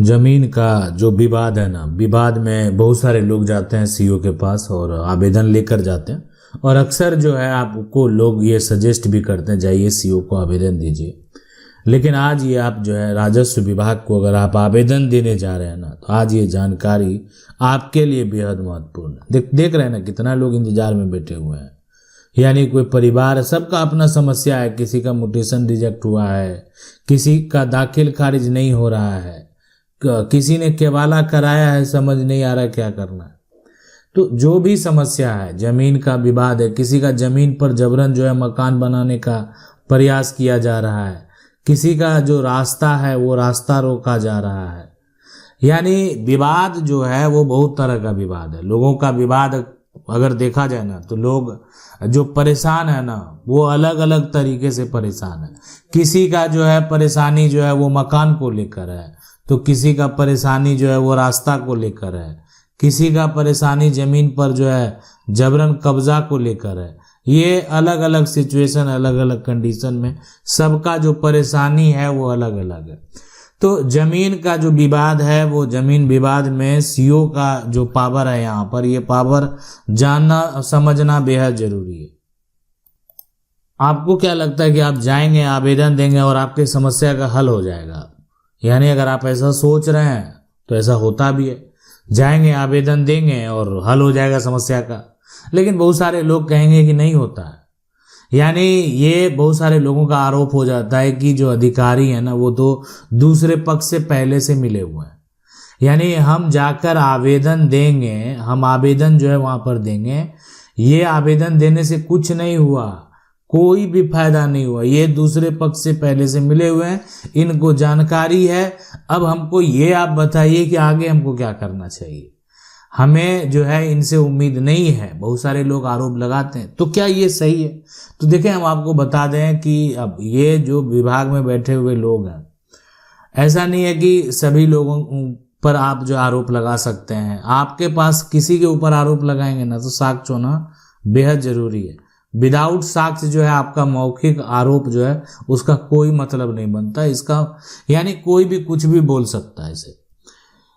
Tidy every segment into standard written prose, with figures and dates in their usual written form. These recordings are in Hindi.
जमीन का जो विवाद है ना, विवाद में बहुत सारे लोग जाते हैं सीईओ के पास और आवेदन लेकर जाते हैं। और अक्सर जो है आपको लोग ये सजेस्ट भी करते हैं जाइए सीईओ को आवेदन दीजिए। लेकिन आज ये आप जो है राजस्व विभाग को अगर आप आवेदन देने जा रहे हैं ना, तो आज ये जानकारी आपके लिए बेहद महत्वपूर्ण है। देख रहे हैं ना कितना लोग इंतजार में बैठे हुए हैं। यानी कोई परिवार, सबका अपना समस्या है। किसी का म्यूटेशन रिजेक्ट हुआ है, किसी का दाखिल खारिज नहीं हो रहा है, किसी ने केवाला कराया है, समझ नहीं आ रहा क्या करना है। तो जो भी समस्या है, जमीन का विवाद है, किसी का जमीन पर जबरन जो है मकान बनाने का प्रयास किया जा रहा है, किसी का जो रास्ता है वो रास्ता रोका जा रहा है। यानी विवाद जो है वो बहुत तरह का विवाद है। लोगों का विवाद अगर देखा जाए ना, तो लोग जो परेशान है ना, वो अलग अलग तरीके से परेशान है। किसी का जो है परेशानी जो है वो मकान को लेकर है, तो किसी का परेशानी जो है वो रास्ता को लेकर है, किसी का परेशानी जमीन पर जो है जबरन कब्जा को लेकर है। ये अलग अलग सिचुएशन, अलग अलग कंडीशन में सबका जो परेशानी है वो अलग अलग है। तो जमीन का जो विवाद है, वो जमीन विवाद में सीईओ का जो पावर है, यहाँ पर ये पावर जानना समझना बेहद जरूरी है। आपको क्या लगता है कि आप जाएंगे, आवेदन देंगे और आपकी समस्या का हल हो जाएगा? यानी अगर आप ऐसा सोच रहे हैं तो ऐसा होता भी है, जाएंगे आवेदन देंगे और हल हो जाएगा समस्या का। लेकिन बहुत सारे लोग कहेंगे कि नहीं होता है। यानी ये बहुत सारे लोगों का आरोप हो जाता है कि जो अधिकारी है ना, वो तो दूसरे पक्ष से पहले से मिले हुए हैं। यानी हम जाकर आवेदन देंगे, हम आवेदन जो है वहां पर देंगे, ये आवेदन देने से कुछ नहीं हुआ, कोई भी फायदा नहीं हुआ। ये दूसरे पक्ष से पहले से मिले हुए हैं, इनको जानकारी है। अब हमको ये आप बताइए कि आगे हमको क्या करना चाहिए। हमें जो है इनसे उम्मीद नहीं है। बहुत सारे लोग आरोप लगाते हैं, तो क्या ये सही है? तो देखें, हम आपको बता दें कि अब ये जो विभाग में बैठे हुए लोग हैं, ऐसा नहीं है कि सभी लोगों पर आप जो आरोप लगा सकते हैं। आपके पास किसी के ऊपर आरोप लगाएंगे ना, तो साक्ष्य होना बेहद जरूरी है। विदाउट साक्ष्य जो है आपका मौखिक आरोप जो है उसका कोई मतलब नहीं बनता। इसका यानी कोई भी कुछ भी बोल सकता है इसे।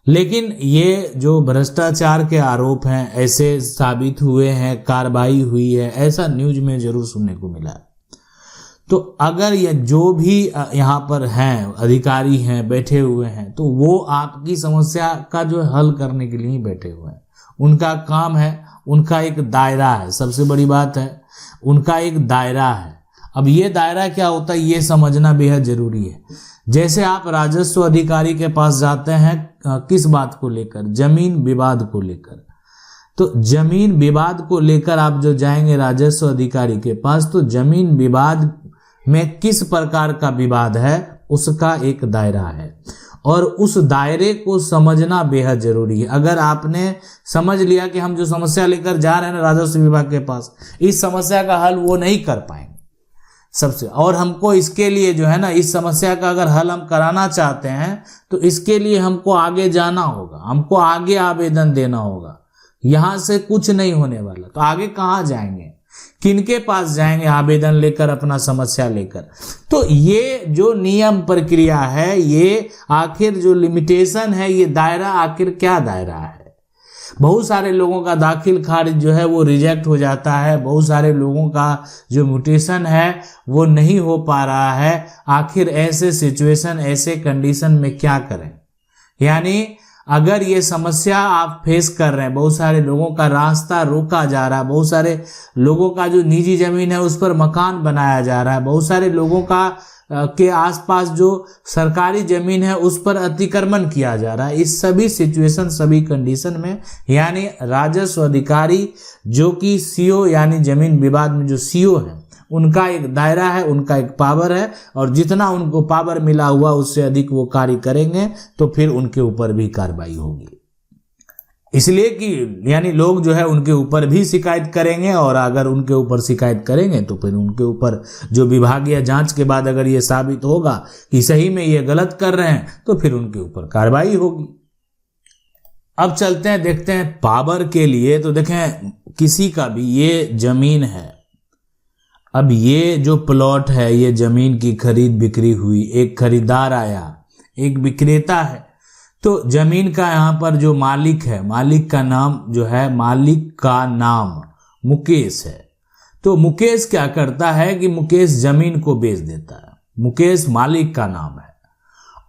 लेकिन ये जो भ्रष्टाचार के आरोप हैं, ऐसे साबित हुए हैं, कार्रवाई हुई है, ऐसा न्यूज में जरूर सुनने को मिला है। तो अगर ये जो भी यहाँ पर हैं, अधिकारी हैं, बैठे हुए हैं, तो वो आपकी समस्या का जो हल करने के लिए ही बैठे हुए हैं। उनका काम है, उनका एक दायरा है। सबसे बड़ी बात है, उनका एक दायरा है। अब ये दायरा क्या होता है, ये समझना बेहद जरूरी है। जैसे आप राजस्व अधिकारी के पास जाते हैं, किस बात को लेकर? जमीन विवाद को लेकर। तो जमीन विवाद को लेकर आप जो जाएंगे राजस्व अधिकारी के पास, तो जमीन विवाद में किस प्रकार का विवाद है उसका एक दायरा है, और उस दायरे को समझना बेहद जरूरी है। अगर आपने समझ लिया कि हम जो समस्या लेकर जा रहे हैं राजस्व विभाग के पास, इस समस्या का हल वो नहीं कर पाएंगे सबसे, और हमको इसके लिए जो है ना, इस समस्या का अगर हल हम कराना चाहते हैं तो इसके लिए हमको आगे जाना होगा, हमको आगे आवेदन देना होगा। यहां से कुछ नहीं होने वाला। तो आगे कहाँ जाएंगे, किनके पास जाएंगे आवेदन लेकर, अपना समस्या लेकर? तो ये जो नियम प्रक्रिया है, ये आखिर जो लिमिटेशन है, ये दायरा आखिर क्या दायरा है? बहुत सारे लोगों का दाखिल खारिज जो है वो रिजेक्ट हो जाता है। बहुत सारे लोगों का जो म्यूटेशन है वो नहीं हो पा रहा है। आखिर ऐसे सिचुएशन, ऐसे कंडीशन में क्या करें? यानी अगर ये समस्या आप फेस कर रहे हैं, बहुत सारे लोगों का रास्ता रोका जा रहा है, बहुत सारे लोगों का जो निजी जमीन है उस पर मकान बनाया जा रहा है, बहुत सारे लोगों का के आसपास जो सरकारी जमीन है उस पर अतिक्रमण किया जा रहा है, इस सभी सिचुएशन, सभी कंडीशन में यानी राजस्व अधिकारी जो कि सीईओ यानी जमीन विवाद में जो सीईओ है, उनका एक दायरा है, उनका एक पावर है, और जितना उनको पावर मिला हुआ उससे अधिक वो कार्य करेंगे तो फिर उनके ऊपर भी कार्रवाई होगी। इसलिए कि यानी लोग जो है उनके ऊपर भी शिकायत करेंगे, और अगर उनके ऊपर शिकायत करेंगे तो फिर उनके ऊपर जो विभागीय जांच के बाद अगर ये साबित होगा कि सही में ये गलत कर रहे हैं तो फिर उनके ऊपर कार्रवाई होगी। अब चलते हैं, देखते हैं पावर के लिए। तो देखें, किसी का भी ये जमीन है, अब ये जो प्लॉट है, ये जमीन की खरीद बिक्री हुई, एक खरीदार आया, एक विक्रेता है, तो जमीन का यहाँ पर जो मालिक है, मालिक का नाम जो है, मालिक का नाम मुकेश है। तो मुकेश क्या करता है कि मुकेश जमीन को बेच देता है। मुकेश मालिक का नाम है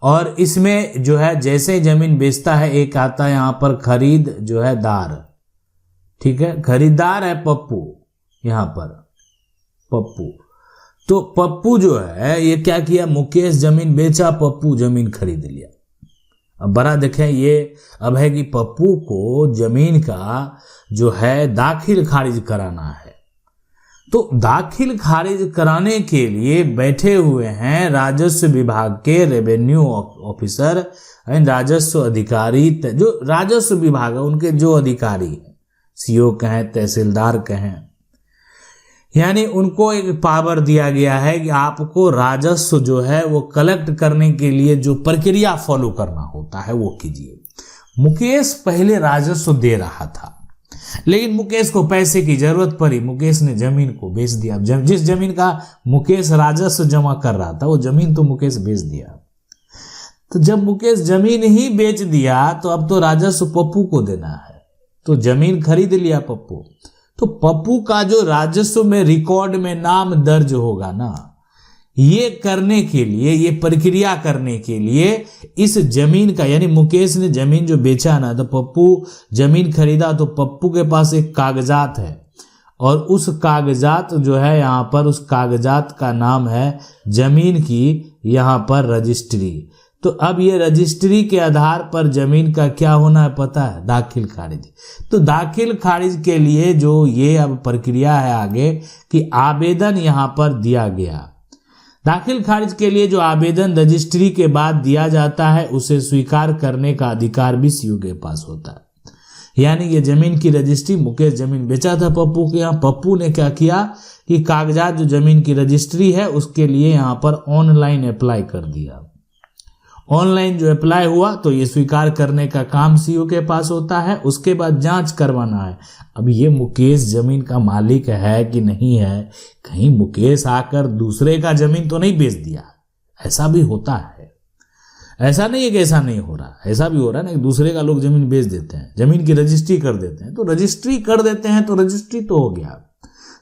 और इसमें जो है जैसे ही जमीन बेचता है, एक आता है यहाँ पर खरीद जो है दार, ठीक है, खरीदार है पप्पू, यहाँ पर पप्पू। तो पप्पू जो है ये क्या किया, मुकेश जमीन बेचा, पप्पू जमीन खरीद लिया। अब बड़ा देखें ये अब है कि पप्पू को जमीन का जो है दाखिल खारिज कराना है। तो दाखिल खारिज कराने के लिए बैठे हुए हैं राजस्व विभाग के रेवेन्यू ऑफिसर, राजस्व अधिकारी, जो राजस्व विभाग है उनके जो अधिकारी हैं, सीओ कहें, तहसीलदार कहें, यानी उनको एक पावर दिया गया है कि आपको राजस्व जो है वो कलेक्ट करने के लिए जो प्रक्रिया फॉलो करना होता है वो कीजिए। मुकेश पहले राजस्व दे रहा था, लेकिन मुकेश को पैसे की जरूरत पड़ी, मुकेश ने जमीन को बेच दिया। जिस जमीन का मुकेश राजस्व जमा कर रहा था वो जमीन तो मुकेश बेच दिया। तो जब मुकेश जमीन ही बेच दिया तो अब तो राजस्व पप्पू को देना है, तो जमीन खरीद लिया पप्पू। तो पप्पू का जो राजस्व में रिकॉर्ड में नाम दर्ज होगा ना, ये करने के लिए, ये प्रक्रिया करने के लिए इस जमीन का, यानी मुकेश ने जमीन जो बेचा ना, तो पप्पू जमीन खरीदा, तो पप्पू के पास एक कागजात है और उस कागजात जो है यहाँ पर, उस कागजात का नाम है जमीन की यहाँ पर रजिस्ट्री। तो अब ये रजिस्ट्री के आधार पर जमीन का क्या होना है पता है, दाखिल खारिज। तो दाखिल खारिज के लिए जो ये अब प्रक्रिया है आगे कि आवेदन यहाँ पर दिया गया, दाखिल खारिज के लिए जो आवेदन रजिस्ट्री के बाद दिया जाता है उसे स्वीकार करने का अधिकार भी सीओ के पास होता है। यानी ये जमीन की रजिस्ट्री, मुकेश जमीन बेचा था पप्पू के यहाँ, पप्पू ने क्या किया कि कागजात जो जमीन की रजिस्ट्री है उसके लिए यहाँ पर ऑनलाइन अप्लाई कर दिया। ऑनलाइन जो अप्लाई हुआ तो ये स्वीकार करने का काम सीओ के पास होता है। उसके बाद जांच करवाना है, अब ये मुकेश जमीन का मालिक है कि नहीं है, कहीं मुकेश आकर दूसरे का जमीन तो नहीं बेच दिया। ऐसा भी होता है, ऐसा नहीं है कि ऐसा नहीं हो रहा, ऐसा भी हो रहा है ना, दूसरे का लोग जमीन बेच देते हैं, जमीन की रजिस्ट्री कर देते हैं। तो रजिस्ट्री कर देते हैं तो रजिस्ट्री तो हो गया,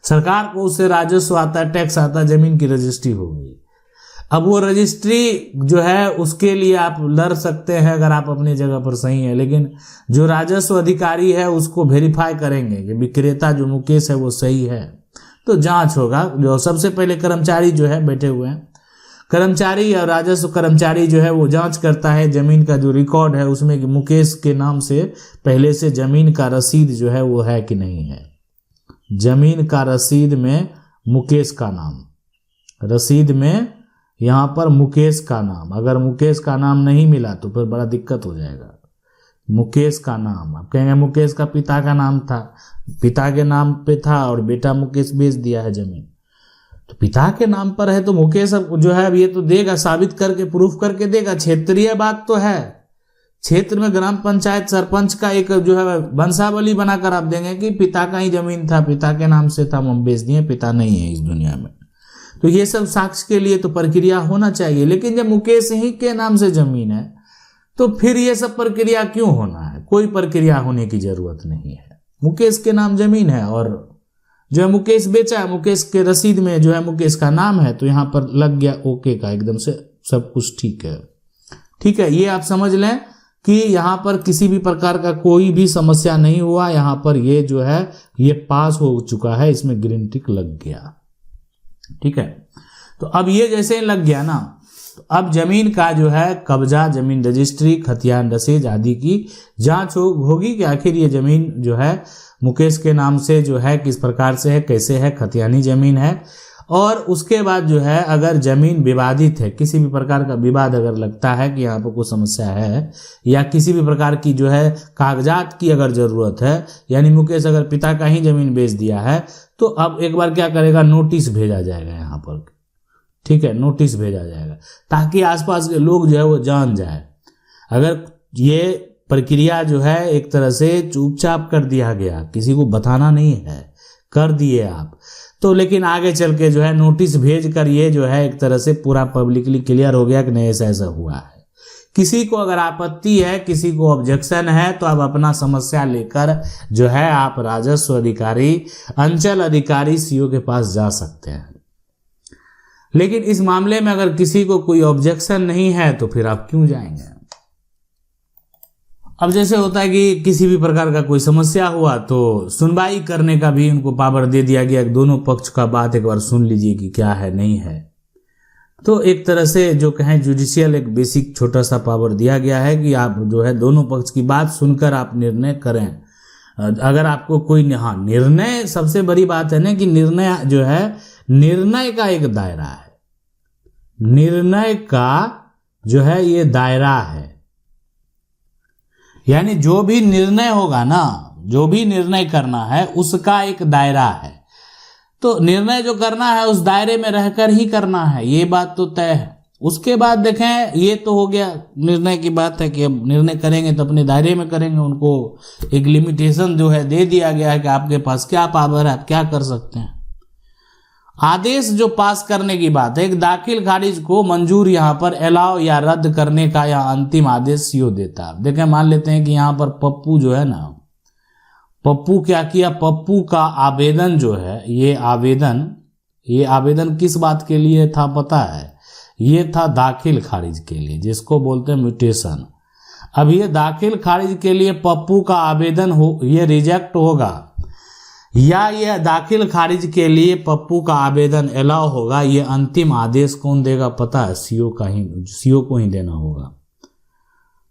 सरकार को उससे राजस्व आता है, टैक्स आता है, जमीन की रजिस्ट्री हो गई। अब वो रजिस्ट्री जो है उसके लिए आप लड़ सकते हैं अगर आप अपनी जगह पर सही है, लेकिन जो राजस्व अधिकारी है उसको वेरीफाई करेंगे कि विक्रेता जो मुकेश है वो सही है, तो जांच होगा। जो सबसे पहले कर्मचारी जो है बैठे हुए हैं, कर्मचारी और राजस्व कर्मचारी जो है वो जांच करता है जमीन का जो रिकॉर्ड है उसमें कि मुकेश के नाम से पहले से जमीन का रसीद जो है वो है कि नहीं है। जमीन का रसीद में मुकेश का नाम, रसीद में यहाँ पर मुकेश का नाम, अगर मुकेश का नाम नहीं मिला तो फिर बड़ा दिक्कत हो जाएगा। मुकेश का नाम, आप कहेंगे मुकेश का पिता का नाम था, पिता के नाम पे था और बेटा मुकेश बेच दिया है जमीन, तो पिता के नाम पर है तो मुकेश जो है अब ये तो देगा, साबित करके प्रूफ करके देगा। क्षेत्रीय बात तो है, क्षेत्र में ग्राम पंचायत सरपंच का एक जो है वंशावली बनाकर आप देंगे कि पिता का ही जमीन था, पिता के नाम से था, हम बेच दिए, पिता नहीं है इस दुनिया में। तो ये सब साक्ष्य के लिए तो प्रक्रिया होना चाहिए, लेकिन जब मुकेश ही के नाम से जमीन है तो फिर ये सब प्रक्रिया क्यों होना है, कोई प्रक्रिया होने की जरूरत नहीं है। मुकेश के नाम जमीन है और जो है मुकेश बेचा है, मुकेश के रसीद में जो है मुकेश का नाम है, तो यहाँ पर लग गया ओके का, एकदम से सब कुछ ठीक है। ठीक है, ये आप समझ लें कि यहाँ पर किसी भी प्रकार का कोई भी समस्या नहीं हुआ, यहाँ पर ये जो है ये पास हो चुका है, इसमें ग्रीन टिक लग गया। ठीक है, तो अब ये जैसे लग गया ना, तो अब जमीन का जो है कब्जा, जमीन रजिस्ट्री, खतियान रसीद आदि की जांच होगी कि आखिर ये जमीन जो है मुकेश के नाम से जो है किस प्रकार से है, कैसे है, खतियानी जमीन है। और उसके बाद जो है अगर जमीन विवादित है, किसी भी प्रकार का विवाद अगर लगता है कि यहाँ पर कोई समस्या है या किसी भी प्रकार की जो है कागजात की अगर जरूरत है, यानी मुकेश अगर पिता का ही जमीन बेच दिया है, तो अब एक बार क्या करेगा, नोटिस भेजा जाएगा यहाँ पर। ठीक है, नोटिस भेजा जाएगा ताकि आसपास के लोग जो है वो जान जाए। अगर ये प्रक्रिया जो है एक तरह से चुपचाप कर दिया गया, किसी को बताना नहीं है, कर दिए आप, तो लेकिन आगे चल के जो है नोटिस भेज कर ये जो है एक तरह से पूरा पब्लिकली क्लियर हो गया कि नहीं ऐसा ऐसा हुआ है। किसी को अगर आपत्ति है, किसी को ऑब्जेक्शन है, तो आप अपना समस्या लेकर जो है आप राजस्व अधिकारी, अंचल अधिकारी, सीओ के पास जा सकते हैं। लेकिन इस मामले में अगर किसी को कोई ऑब्जेक्शन नहीं है तो फिर आप क्यों जाएंगे। अब जैसे होता है कि किसी भी प्रकार का कोई समस्या हुआ तो सुनवाई करने का भी उनको पावर दे दिया गया, दोनों पक्ष का बात एक बार सुन लीजिए कि क्या है नहीं है। तो एक तरह से जो कहें जुडिशियल एक बेसिक छोटा सा पावर दिया गया है कि आप जो है दोनों पक्ष की बात सुनकर आप निर्णय करें। अगर आपको कोई, हाँ, निर्णय सबसे बड़ी बात है ना कि निर्णय जो है, निर्णय का एक दायरा है, निर्णय का जो है ये दायरा है, यानी जो भी निर्णय होगा ना, जो भी निर्णय करना है उसका एक दायरा है। तो निर्णय जो करना है उस दायरे में रहकर ही करना है, ये बात तो तय है। उसके बाद देखें, ये तो हो गया निर्णय की बात है कि अब निर्णय करेंगे तो अपने दायरे में करेंगे। उनको एक लिमिटेशन जो है दे दिया गया है कि आपके पास क्या पावर है, आप क्या कर सकते हैं। आदेश जो पास करने की बात है, एक दाखिल खारिज को मंजूर यहाँ पर अलाउ या रद्द करने का या अंतिम आदेश सीओ देता है। देखें, मान लेते हैं कि यहाँ पर पप्पू जो है ना, पप्पू क्या किया, पप्पू का आवेदन जो है, ये आवेदन किस बात के लिए था पता है, ये था दाखिल खारिज के लिए, जिसको बोलते हैं म्यूटेशन। अब ये दाखिल खारिज के लिए पप्पू का आवेदन हो, ये रिजेक्ट होगा, या ये दाखिल खारिज के लिए पप्पू का आवेदन अलाउ होगा, ये अंतिम आदेश कौन देगा पता है, सीओ को ही देना होगा।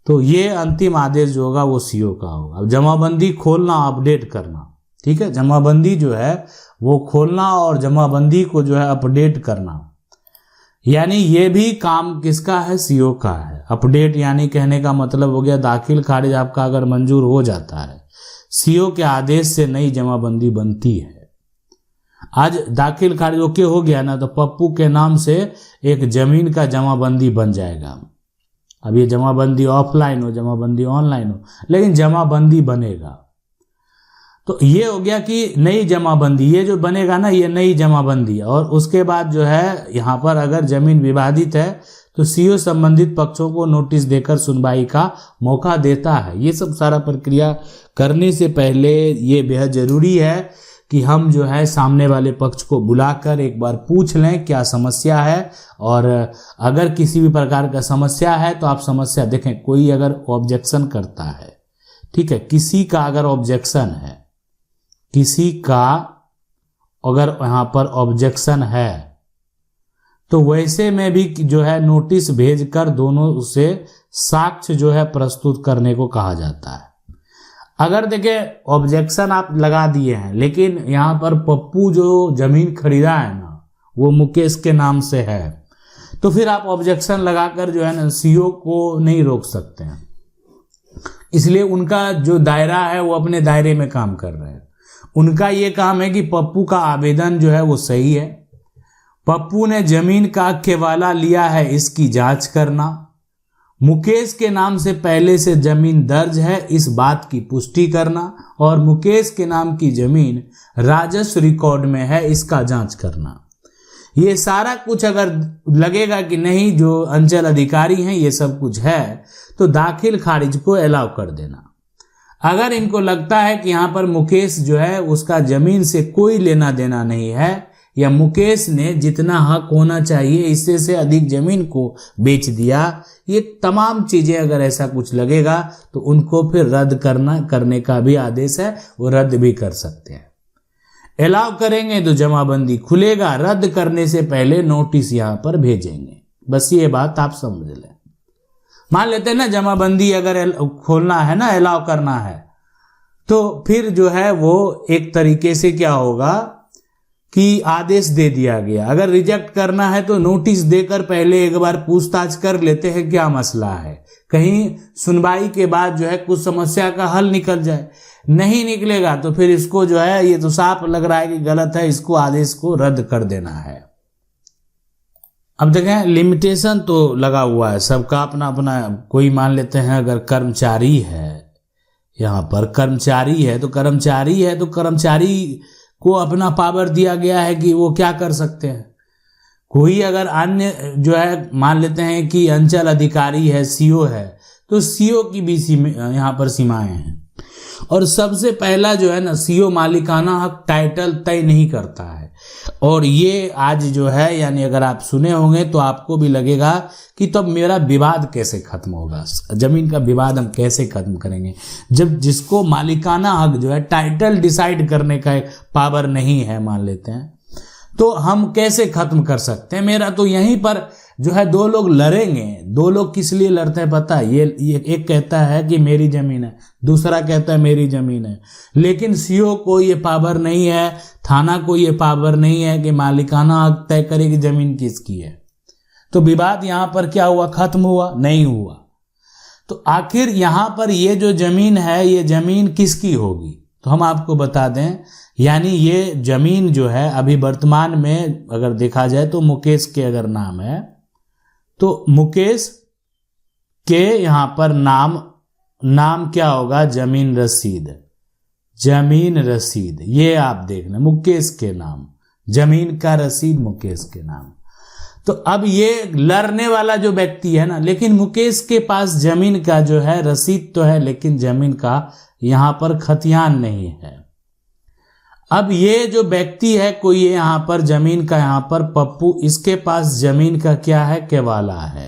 तो ये अंतिम आदेश जो होगा वो सीओ का होगा। अब जमाबंदी खोलना, अपडेट करना, ठीक है, जमाबंदी जो है वो खोलना और जमाबंदी को जो है अपडेट करना, यानी ये भी काम किसका है, सीओ का है। अपडेट यानी कहने का मतलब हो गया दाखिल खारिज आपका अगर मंजूर हो जाता है, सीओ के आदेश से नई जमाबंदी बनती है। आज दाखिल खारिज ओके हो गया ना, तो पप्पू के नाम से एक जमीन का जमाबंदी बन जाएगा। अब ये जमाबंदी ऑफलाइन हो, जमाबंदी ऑनलाइन हो, लेकिन जमाबंदी बनेगा। तो ये हो गया कि नई जमाबंदी, ये जो बनेगा ना ये नई जमाबंदी। और उसके बाद जो है यहाँ पर अगर जमीन विवादित है तो सीओ संबंधित पक्षों को नोटिस देकर सुनवाई का मौका देता है। ये सब सारा प्रक्रिया करने से पहले ये बेहद जरूरी है कि हम जो है सामने वाले पक्ष को बुलाकर एक बार पूछ लें क्या समस्या है। और अगर किसी भी प्रकार का समस्या है तो आप समस्या देखें, कोई अगर ऑब्जेक्शन करता है, ठीक है, किसी का अगर ऑब्जेक्शन है, किसी का अगर यहाँ पर ऑब्जेक्शन है तो वैसे में भी जो है नोटिस भेजकर दोनों से साक्ष्य जो है प्रस्तुत करने को कहा जाता है। अगर देखें ऑब्जेक्शन आप लगा दिए हैं, लेकिन यहाँ पर पप्पू जो जमीन खरीदा है ना वो मुकेश के नाम से है, तो फिर आप ऑब्जेक्शन लगाकर जो है ना सीओ को नहीं रोक सकते हैं। इसलिए उनका जो दायरा है वो अपने दायरे में काम कर रहे हैं। उनका ये काम है कि पप्पू का आवेदन जो है वो सही है, पप्पू ने जमीन का केवाला लिया है इसकी जांच करना, मुकेश के नाम से पहले से जमीन दर्ज है इस बात की पुष्टि करना, और मुकेश के नाम की जमीन राजस्व रिकॉर्ड में है इसका जांच करना। ये सारा कुछ अगर लगेगा कि नहीं जो अंचल अधिकारी हैं ये सब कुछ है, तो दाखिल खारिज को अलाउ कर देना। अगर इनको लगता है कि यहाँ पर मुकेश जो है उसका जमीन से कोई लेना देना नहीं है, या मुकेश ने जितना हक होना चाहिए इससे से अधिक जमीन को बेच दिया, ये तमाम चीजें अगर ऐसा कुछ लगेगा तो उनको फिर रद्द करने का भी आदेश है, वो रद्द भी कर सकते हैं। अलाउ करेंगे तो जमाबंदी खुलेगा, रद्द करने से पहले नोटिस यहाँ पर भेजेंगे। बस ये बात आप समझ लें। मान लेते हैं ना जमाबंदी अगर खोलना है ना, अलाउ करना है, तो फिर जो है वो एक तरीके से क्या होगा कि आदेश दे दिया गया। अगर रिजेक्ट करना है तो नोटिस देकर पहले एक बार पूछताछ कर लेते हैं क्या मसला है, कहीं सुनवाई के बाद जो है कुछ समस्या का हल निकल जाए। नहीं निकलेगा तो फिर इसको जो है ये तो साफ लग रहा है कि गलत है, इसको आदेश को रद्द कर देना है। अब देखें लिमिटेशन तो लगा हुआ है सबका अपना अपना। कोई मान लेते हैं अगर कर्मचारी है, यहाँ पर कर्मचारी है तो कर्मचारी को अपना पावर दिया गया है कि वो क्या कर सकते हैं। कोई अगर अन्य जो है मान लेते हैं कि अंचल अधिकारी है, सीओ है, तो सीओ की भी यहाँ पर सीमाएं हैं। और सबसे पहला जो है ना, सीओ मालिकाना हक टाइटल तय नहीं करता है। और ये आज जो है यानी अगर आप सुने होंगे तो आपको भी लगेगा कि तो अब मेरा विवाद कैसे खत्म होगा, जमीन का विवाद हम कैसे खत्म करेंगे, जब जिसको मालिकाना हक जो है टाइटल डिसाइड करने का पावर नहीं है मान लेते हैं, तो हम कैसे खत्म कर सकते हैं। मेरा तो यहीं पर जो है दो लोग लड़ेंगे। दो लोग किस लिए लड़ते हैं पता है? ये एक कहता है कि मेरी जमीन है, दूसरा कहता है मेरी जमीन है, लेकिन सीओ को ये पावर नहीं है, थाना को ये पावर नहीं है कि मालिकाना हक तय करे कि जमीन किसकी है। तो विवाद यहाँ पर क्या हुआ? खत्म हुआ? नहीं हुआ। तो आखिर यहाँ पर ये जो जमीन है, ये जमीन किसकी होगी? तो हम आपको बता दें, यानी ये जमीन जो है अभी वर्तमान में अगर देखा जाए तो मुकेश के अगर नाम है तो मुकेश के यहाँ पर नाम क्या होगा? जमीन रसीद। जमीन रसीद ये आप देखना, मुकेश के नाम, जमीन का रसीद मुकेश के नाम। तो अब ये लड़ने वाला जो व्यक्ति है ना, लेकिन मुकेश के पास जमीन का जो है रसीद तो है, लेकिन जमीन का यहां पर खतियान नहीं है। अब ये जो व्यक्ति है कोई, ये यहां पर जमीन का, यहां पर पप्पू, इसके पास जमीन का क्या है? केवाला है।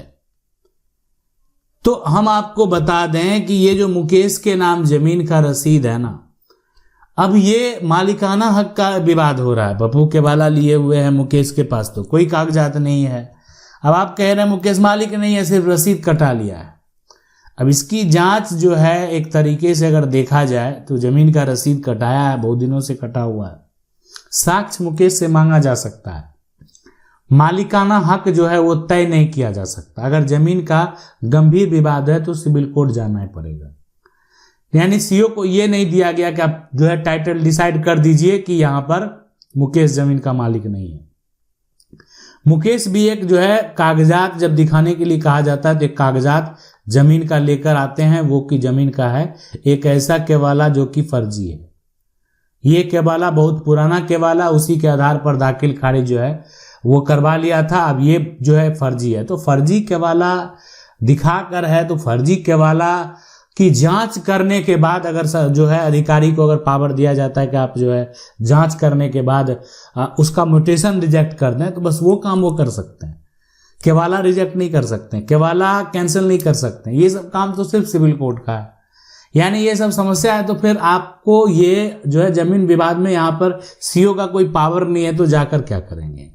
तो हम आपको बता दें कि ये जो मुकेश के नाम जमीन का रसीद है ना, अब ये मालिकाना हक का विवाद हो रहा है। पप्पू केवाला लिए हुए हैं, मुकेश के पास तो कोई कागजात नहीं है। अब आप कह रहे हैं मुकेश मालिक नहीं है, सिर्फ रसीद कटा लिया है। अब इसकी जांच जो है एक तरीके से अगर देखा जाए तो जमीन का रसीद कटाया है, बहुत दिनों से कटा हुआ है, साक्ष्य मुकेश से मांगा जा सकता है। मालिकाना हक जो है वो तय नहीं किया जा सकता। अगर जमीन का गंभीर विवाद है तो सिविल कोर्ट जाना ही पड़ेगा। यानी सीओ को ये नहीं दिया गया कि आप जो है टाइटल डिसाइड कर दीजिए कि यहां पर मुकेश जमीन का मालिक नहीं है। मुकेश भी एक जो है कागजात जब दिखाने के लिए कहा जाता है तो एक कागजात जमीन का लेकर आते हैं, वो की जमीन का है, एक ऐसा केवाला जो कि फर्जी है। ये केवाला बहुत पुराना केवाला, उसी के आधार पर दाखिल खारिज जो है वो करवा लिया था। अब ये जो है फर्जी है, तो फर्जी केवाला दिखाकर है, तो फर्जी केवाला की जांच करने के बाद अगर जो है अधिकारी को अगर पावर दिया जाता है कि आप जो है जांच करने के बाद उसका म्यूटेशन रिजेक्ट कर दें, तो बस वो काम वो कर सकते हैं। केवाला रिजेक्ट नहीं कर सकते, केवाला कैंसिल नहीं कर सकते। ये सब काम तो सिर्फ सिविल कोर्ट का है। यानी ये सब समस्या है, तो फिर आपको ये जो है जमीन विवाद में यहाँ पर सीओ का कोई पावर नहीं है, तो जाकर क्या करेंगे?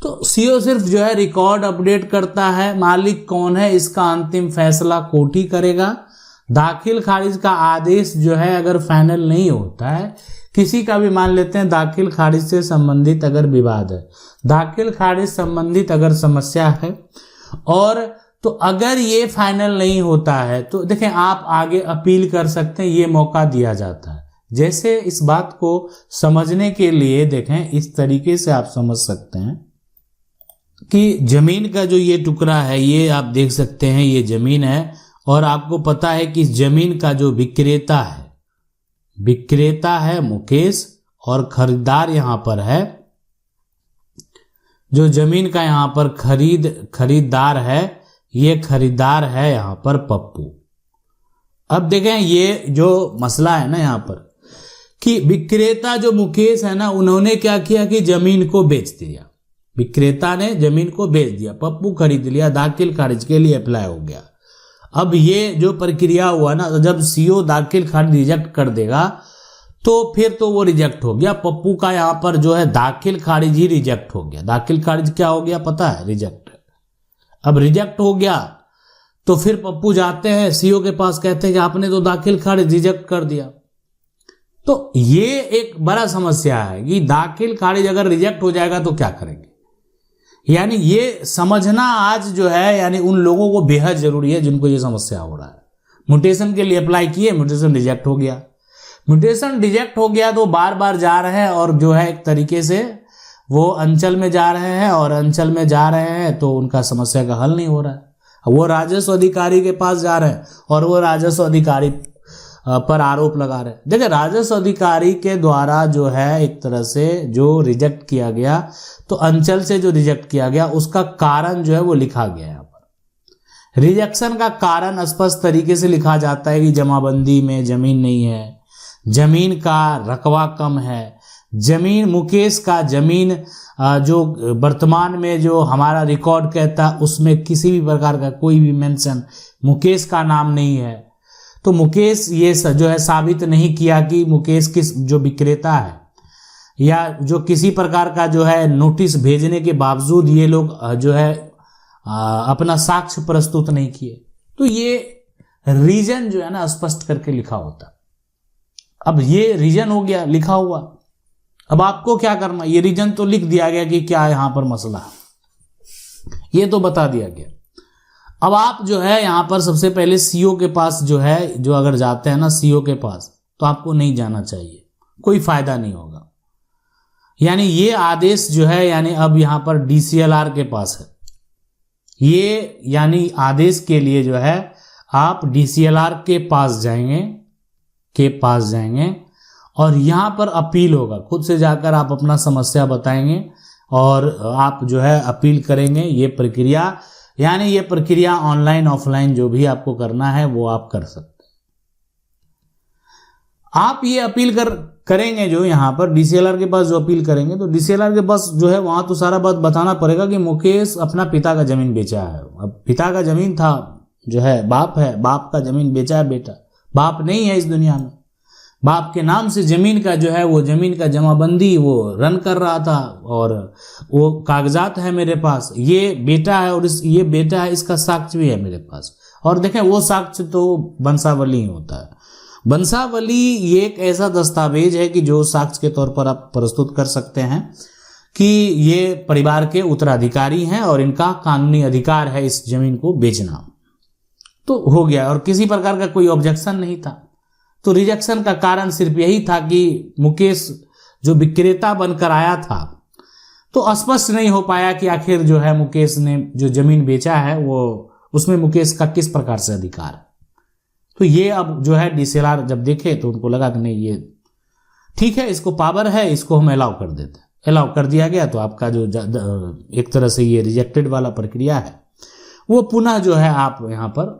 तो सीओ सिर्फ जो है रिकॉर्ड अपडेट करता है। मालिक कौन है इसका अंतिम फैसला कोर्ट ही करेगा। दाखिल खारिज का आदेश जो है अगर फाइनल नहीं होता है, किसी का भी मान लेते हैं दाखिल खारिज से संबंधित अगर विवाद है, दाखिल खारिज संबंधित अगर समस्या है, और तो अगर ये फाइनल नहीं होता है तो देखें आप आगे अपील कर सकते हैं, ये मौका दिया जाता है। जैसे इस बात को समझने के लिए देखें, इस तरीके से आप समझ सकते हैं कि जमीन का जो ये टुकड़ा है, ये आप देख सकते हैं ये जमीन है, और आपको पता है कि जमीन का जो विक्रेता है मुकेश, और खरीदार यहां पर है, जो जमीन का यहां पर खरीदार है, ये खरीदार है यहां पर पप्पू। अब देखें ये जो मसला है ना यहां पर कि विक्रेता जो मुकेश है ना, उन्होंने क्या किया कि जमीन को बेच दिया। विक्रेता ने जमीन को बेच दिया, पप्पू खरीद लिया, दाखिल खारिज के लिए अप्लाई हो गया। अब ये जो प्रक्रिया हुआ ना, तो जब सीओ दाखिल खारिज रिजेक्ट कर देगा तो फिर तो वो रिजेक्ट हो गया। पप्पू का यहाँ पर जो है दाखिल खारिज ही रिजेक्ट हो गया। दाखिल खारिज क्या हो गया पता है? रिजेक्ट। अब रिजेक्ट हो गया तो फिर पप्पू जाते हैं सीओ के पास, कहते हैं कि आपने तो दाखिल खारिज रिजेक्ट कर दिया। तो ये एक बड़ा समस्या है कि दाखिल खारिज अगर रिजेक्ट हो जाएगा तो क्या करेंगे। यानी ये समझना आज जो है यानी उन लोगों को बेहद जरूरी है जिनको ये समस्या हो रहा है। म्यूटेशन के लिए अप्लाई किए, म्यूटेशन रिजेक्ट हो गया। म्यूटेशन रिजेक्ट हो गया तो बार बार जा रहे हैं, और जो है एक तरीके से वो अंचल में जा रहे हैं, और अंचल में जा रहे हैं तो उनका समस्या का हल नहीं हो रहा है। वो राजस्व अधिकारी के पास जा रहे हैं, और वो राजस्व अधिकारी पर आरोप लगा रहे हैं। देखिए राजस्व अधिकारी के द्वारा जो है एक तरह से जो रिजेक्ट किया गया, तो अंचल से जो रिजेक्ट किया गया उसका कारण जो है वो लिखा गया है। यहाँ पर रिजेक्शन का कारण स्पष्ट तरीके से लिखा जाता है कि जमाबंदी में जमीन नहीं है, जमीन का रकबा कम है, जमीन मुकेश का जमीन जो वर्तमान में जो हमारा रिकॉर्ड कहता है उसमें किसी भी प्रकार का कोई भी मेंशन मुकेश का नाम नहीं है। तो मुकेश ये जो है साबित नहीं किया कि मुकेश किस जो विक्रेता है, या जो किसी प्रकार का जो है नोटिस भेजने के बावजूद ये लोग जो है अपना साक्ष्य प्रस्तुत नहीं किए। तो ये रीजन जो है ना स्पष्ट करके लिखा होता। अब ये रीजन हो गया लिखा हुआ, अब आपको क्या करना, ये रीजन तो लिख दिया गया कि क्या यहां पर मसला है, ये तो बता दिया गया। अब आप जो है यहां पर सबसे पहले सीओ के पास जो है, जो अगर जाते हैं ना सीओ के पास, तो आपको नहीं जाना चाहिए, कोई फायदा नहीं होगा। यानी ये आदेश जो है यानी अब यहां पर डीसीएलआर के पास है, ये यानी आदेश के लिए जो है आप डीसीएलआर के पास जाएंगे और यहां पर अपील होगा। खुद से जाकर आप अपना समस्या बताएंगे और आप जो है अपील करेंगे। ये प्रक्रिया यानी ये प्रक्रिया ऑनलाइन ऑफलाइन जो भी आपको करना है वो आप कर सकते हैं। आप ये अपील करेंगे जो यहाँ पर डीसीएलआर के पास जो अपील करेंगे, तो डीसीएलआर के पास जो है वहां तो सारा बात बताना पड़ेगा कि मुकेश अपना पिता का जमीन बेचा है। अब पिता का जमीन था जो है बाप है, बाप का जमीन बेचा है बेटा, बाप नहीं है इस दुनिया में, बाप के नाम से जमीन का जो है वो जमीन का जमाबंदी वो रन कर रहा था और वो कागजात है मेरे पास, ये बेटा है और ये बेटा है, इसका साक्ष्य भी है मेरे पास। और देखें वो साक्ष्य तो वंशावली होता है। वंशावली ये एक ऐसा दस्तावेज है कि जो साक्ष्य के तौर पर आप प्रस्तुत कर सकते हैं कि ये परिवार के उत्तराधिकारी हैं और इनका कानूनी अधिकार है इस जमीन को बेचना। तो हो गया और किसी प्रकार का कोई ऑब्जेक्शन नहीं था। तो रिजेक्शन का कारण सिर्फ यही था कि मुकेश जो विक्रेता बनकर आया था तो स्पष्ट नहीं हो पाया कि आखिर जो है मुकेश ने जो जमीन बेचा है वो उसमें मुकेश का किस प्रकार से अधिकार है। तो ये अब जो है डीसीएलआर जब देखे तो उनको लगा कि नहीं ये ठीक है, इसको पावर है, इसको हम अलाउ कर देते हैं। अलाउ कर दिया गया तो आपका जो एक तरह से ये रिजेक्टेड वाला प्रक्रिया है वो पुनः जो है आप यहाँ पर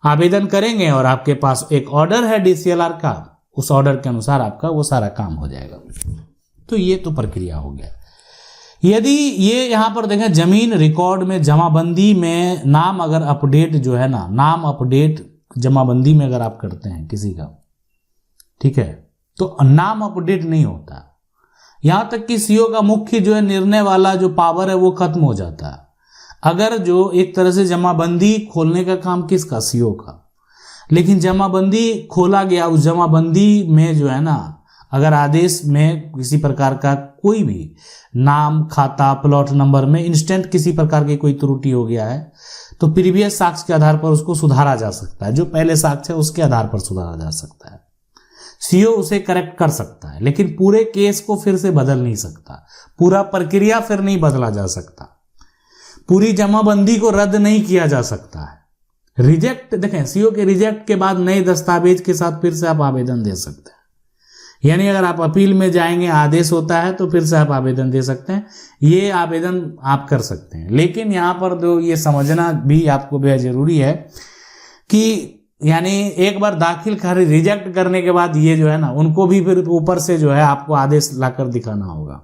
आवेदन करेंगे और आपके पास एक ऑर्डर है डीसीएलआर का, उस ऑर्डर के अनुसार आपका वो सारा काम हो जाएगा। तो ये तो प्रक्रिया हो गया। यदि ये यहाँ पर देखें जमीन रिकॉर्ड में जमाबंदी में नाम अगर अपडेट जो है ना, नाम अपडेट जमाबंदी में अगर आप करते हैं किसी का, ठीक है, तो नाम अपडेट नहीं होता। यहां तक कि सीओ का मुख्य जो है निर्णय वाला जो पावर है वो खत्म हो जाता है। अगर जो एक तरह से जमाबंदी खोलने का काम किसका, सीओ का, लेकिन जमाबंदी खोला गया, उस जमाबंदी में जो है ना अगर आदेश में किसी प्रकार का कोई भी नाम, खाता, प्लॉट नंबर में इंस्टेंट किसी प्रकार की कोई त्रुटि हो गया है तो प्रीवियस साक्ष्य के आधार पर उसको सुधारा जा सकता है। जो पहले साक्ष्य है उसके आधार पर सुधारा जा सकता है। सीओ उसे करेक्ट कर सकता है लेकिन पूरे केस को फिर से बदल नहीं सकता, पूरा प्रक्रिया फिर नहीं बदला जा सकता, पूरी जमाबंदी को रद्द नहीं किया जा सकता है। रिजेक्ट देखें, सीओ के रिजेक्ट के बाद नए दस्तावेज के साथ फिर से आप आवेदन दे सकते हैं। यानी अगर आप अपील में जाएंगे, आदेश होता है तो फिर से आप आवेदन दे सकते हैं। ये आवेदन आप कर सकते हैं, लेकिन यहाँ पर तो ये समझना भी आपको बेहद जरूरी है कि यानी एक बार दाखिल कर रिजेक्ट करने के बाद ये जो है ना उनको भी फिर ऊपर से जो है आपको आदेश लाकर दिखाना होगा।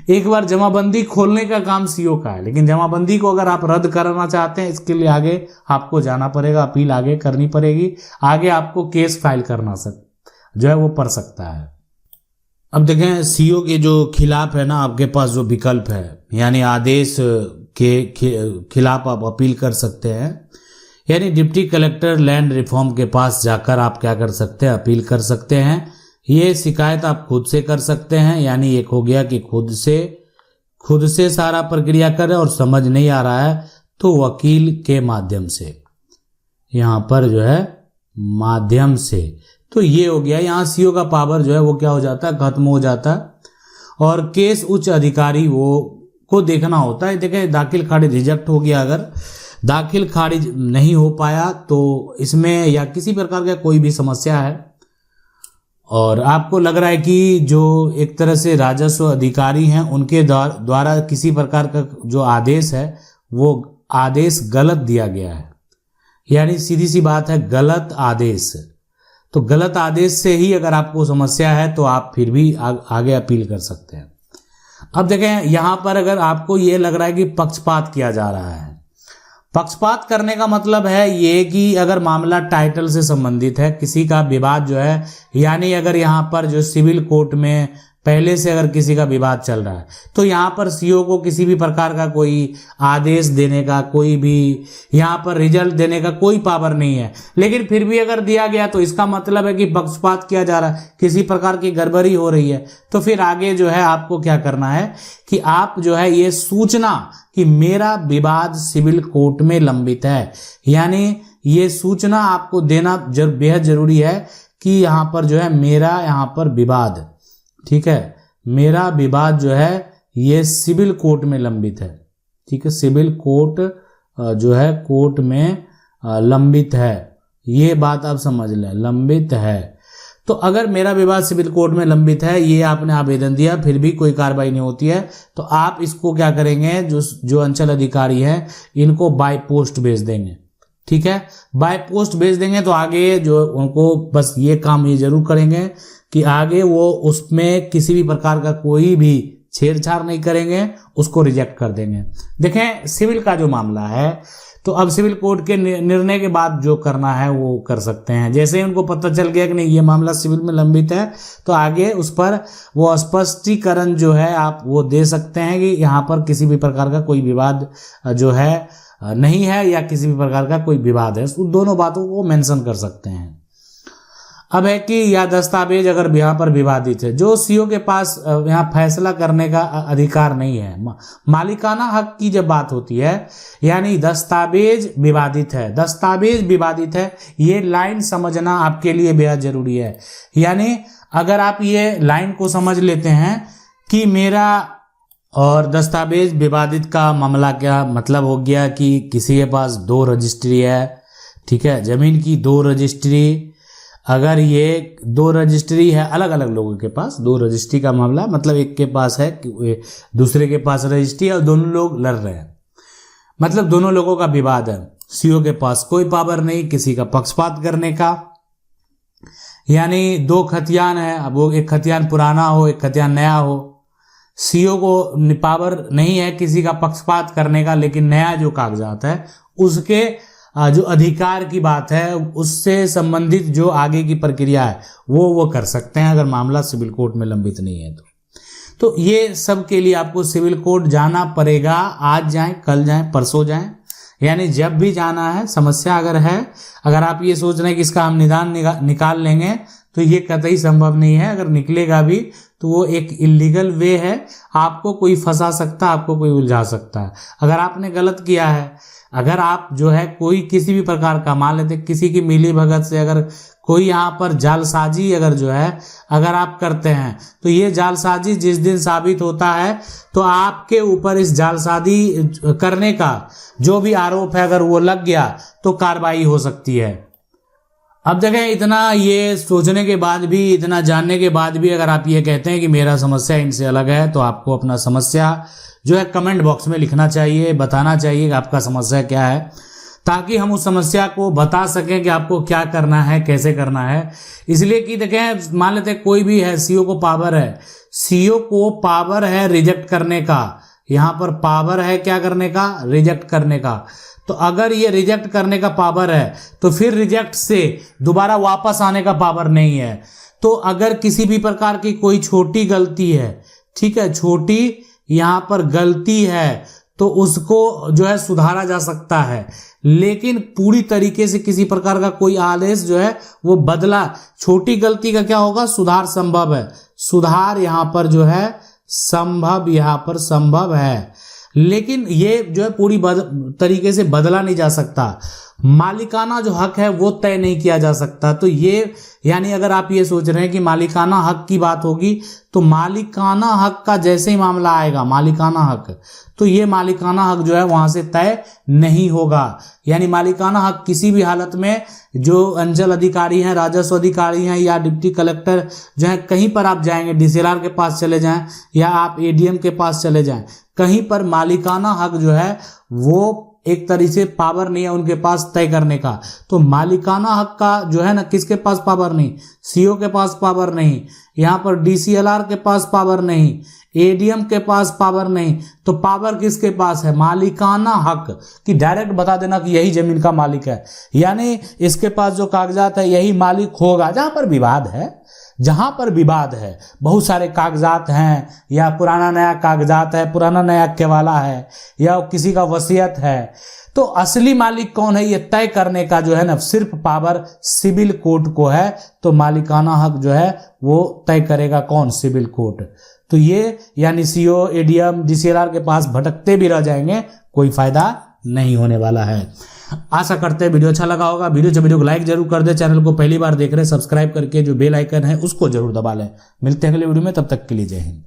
एक बार जमाबंदी खोलने का काम सीओ का है, लेकिन जमाबंदी को अगर आप रद्द करना चाहते हैं इसके लिए आगे आपको जाना पड़ेगा, अपील आगे करनी पड़ेगी, आगे आपको केस फाइल करना जो है वो पड़ सकता है। अब देखें सीओ के जो खिलाफ है ना आपके पास जो विकल्प है, यानी आदेश के खिलाफ आप अपील कर सकते हैं। यानी डिप्टी कलेक्टर लैंड रिफॉर्म के पास जाकर आप क्या कर सकते हैं, अपील कर सकते हैं। ये शिकायत आप खुद से कर सकते हैं, यानी एक हो गया कि खुद से सारा प्रक्रिया करें और समझ नहीं आ रहा है तो वकील के माध्यम से, यहाँ पर जो है माध्यम से, तो ये हो गया। यहाँ सीओ का पावर जो है वो क्या हो जाता है, खत्म हो जाता है और केस उच्च अधिकारी वो को देखना होता है। देखें दाखिल खारिज रिजेक्ट हो गया अगर, दाखिल खारिज नहीं हो पाया तो इसमें या किसी प्रकार का कोई भी समस्या है और आपको लग रहा है कि जो एक तरह से राजस्व अधिकारी हैं उनके द्वारा किसी प्रकार का जो आदेश है वो आदेश गलत दिया गया है, यानी सीधी सी बात है गलत आदेश। तो गलत आदेश से ही अगर आपको समस्या है तो आप फिर भी आगे अपील कर सकते हैं। अब देखें यहाँ पर अगर आपको ये लग रहा है कि पक्षपात किया जा रहा है, पक्षपात करने का मतलब है ये कि अगर मामला टाइटल से संबंधित है, किसी का विवाद जो है, यानी अगर यहाँ पर जो सिविल कोर्ट में पहले से अगर किसी का विवाद चल रहा है तो यहाँ पर सीओ को किसी भी प्रकार का कोई आदेश देने का, कोई भी यहाँ पर रिजल्ट देने का कोई पावर नहीं है। लेकिन फिर भी अगर दिया गया तो इसका मतलब है कि पक्षपात किया जा रहा है, किसी प्रकार की गड़बड़ी हो रही है। तो फिर आगे जो है आपको क्या करना है कि आप जो है ये सूचना कि मेरा विवाद सिविल कोर्ट में लंबित है, यानी ये सूचना आपको देना बेहद जरूरी है कि यहाँ पर जो है मेरा यहाँ पर विवाद, ठीक है, मेरा विवाद जो है ये सिविल कोर्ट में लंबित है, ठीक है, सिविल कोर्ट जो है कोर्ट में लंबित है, ये बात आप समझ लें, लंबित है। तो अगर मेरा विवाद सिविल कोर्ट में लंबित है, ये आपने आवेदन दिया फिर भी कोई कार्रवाई नहीं होती है, तो आप इसको क्या करेंगे, जो अंचल अधिकारी हैं इनको बाय पोस्ट भेज देंगे, ठीक है, बाय पोस्ट भेज देंगे। तो आगे जो उनको बस ये काम ये जरूर करेंगे कि आगे वो उसमें किसी भी प्रकार का कोई भी छेड़छाड़ नहीं करेंगे, उसको रिजेक्ट कर देंगे। देखें सिविल का जो मामला है तो अब सिविल कोर्ट के निर्णय के बाद जो करना है वो कर सकते हैं। जैसे ही उनको पता चल गया कि नहीं ये मामला सिविल में लंबित है तो आगे उस पर वो स्पष्टीकरण जो है आप वो दे सकते हैं कि यहाँ पर किसी भी प्रकार का कोई विवाद जो है नहीं है या किसी भी प्रकार का कोई विवाद है, उन दोनों बातों को मेंशन कर सकते हैं। अब है कि या दस्तावेज अगर यहाँ पर विवादित है, जो सीओ के पास यहाँ फैसला करने का अधिकार नहीं है, मालिकाना हक की जब बात होती है, यानी दस्तावेज विवादित है, दस्तावेज विवादित है, ये लाइन समझना आपके लिए बेहद जरूरी है। यानी अगर आप ये लाइन को समझ लेते हैं कि मेरा और दस्तावेज विवादित का मामला क्या मतलब हो गया कि किसी के पास 2 रजिस्ट्री है, ठीक है, जमीन की 2 रजिस्ट्री, अगर ये 2 रजिस्ट्री है अलग अलग लोगों के पास, 2 रजिस्ट्री का मामला मतलब एक के पास है दूसरे के पास रजिस्ट्री है और दोनों लोग लड़ रहे हैं, मतलब दोनों लोगों का विवाद है, सीओ के पास कोई पावर नहीं किसी का पक्षपात करने का, यानी 2 खतियान है, अब वो एक खतियान पुराना हो एक खतियान नया हो, सीओ को पावर नहीं है किसी का पक्षपात करने का, लेकिन नया जो कागजात है उसके जो अधिकार की बात है उससे संबंधित जो आगे की प्रक्रिया है वो कर सकते हैं अगर मामला सिविल कोर्ट में लंबित नहीं है तो ये सब के लिए आपको सिविल कोर्ट जाना पड़ेगा। आज जाएं, कल जाएं, परसों जाएं, यानी जब भी जाना है। समस्या अगर है, अगर आप ये सोच रहे हैं कि इसका हम निदान निकाल लेंगे तो ये कतई संभव नहीं है। अगर निकलेगा भी तो वो एक इलीगल वे है, आपको कोई फंसा सकता है, आपको कोई उलझा सकता है। अगर आपने गलत किया है, अगर आप जो है कोई किसी भी प्रकार का मान लेते किसी की मिली भगत से अगर कोई यहाँ पर जालसाजी अगर जो है अगर आप करते हैं तो ये जालसाजी जिस दिन साबित होता है तो आपके ऊपर इस जालसाजी करने का जो भी आरोप है अगर वो लग गया तो कार्रवाई हो सकती है। अब देखें, इतना ये सोचने के बाद भी, इतना जानने के बाद भी अगर आप ये कहते हैं कि मेरा समस्या इनसे अलग है तो आपको अपना समस्या जो है कमेंट बॉक्स में लिखना चाहिए, बताना चाहिए कि आपका समस्या क्या है, ताकि हम उस समस्या को बता सकें कि आपको क्या करना है, कैसे करना है। इसलिए कि देखें, मान लेते कोई भी है, सीओ को पावर है, सीओ को पावर है रिजेक्ट करने का, यहाँ पर पावर है क्या करने का, रिजेक्ट करने का। तो अगर ये रिजेक्ट करने का पावर है तो फिर रिजेक्ट से दोबारा वापस आने का पावर नहीं है। तो अगर किसी भी प्रकार की कोई छोटी गलती है, ठीक है, छोटी यहाँ पर गलती है तो उसको जो है सुधारा जा सकता है, लेकिन पूरी तरीके से किसी प्रकार का कोई आदेश जो है वो बदला, छोटी गलती का क्या होगा, सुधार संभव है, सुधार यहाँ पर जो है संभव, यहाँ पर संभव है, लेकिन ये जो है पूरी तरीके से बदला नहीं जा सकता। मालिकाना जो हक है वो तय नहीं किया जा सकता। तो ये यानी अगर आप ये सोच रहे हैं कि मालिकाना हक की बात होगी, तो मालिकाना हक का जैसे ही मामला आएगा मालिकाना हक, तो ये मालिकाना हक जो है वहां से तय नहीं होगा। यानी मालिकाना हक किसी भी हालत में जो अंचल अधिकारी हैं, राजस्व अधिकारी हैं या डिप्टी कलेक्टर जो है, कहीं पर आप जाएंगे, डीसीएलआर के पास चले जाएं या आप एडीएम के पास चले जाएं, कहीं पर मालिकाना हक जो है वो एक तरीके से पावर नहीं है उनके पास तय करने का। तो मालिकाना हक का जो है ना, किसके पास पावर नहीं, सीओ के पास पावर नहीं, यहाँ पर डीसीएलआर के पास पावर नहीं, एडीएम के पास पावर नहीं। तो पावर किसके पास है, मालिकाना हक कि डायरेक्ट बता देना कि यही जमीन का मालिक है, यानी इसके पास जो कागजात है यही मालिक होगा। जहां पर विवाद है, जहां पर विवाद है, बहुत सारे कागजात हैं या पुराना नया कागजात है, पुराना नया केवाला है या किसी का वसीयत है, तो असली मालिक कौन है ये तय करने का जो है ना सिर्फ पावर सिविल कोर्ट को है। तो मालिकाना हक जो है वो तय करेगा कौन, सिविल कोर्ट। तो ये यानी सीओ, एडीएम, डीसीएलआर के पास भटकते भी रह जाएंगे, कोई फायदा नहीं होने वाला है। आशा करते हैं वीडियो अच्छा लगा होगा। वीडियो को लाइक जरूर कर दे। चैनल को पहली बार देख रहे हैं सब्सक्राइब करके जो बेल आइकन है उसको जरूर दबा लें। मिलते हैं अगले वीडियो में, तब तक के लिए जय हिंद।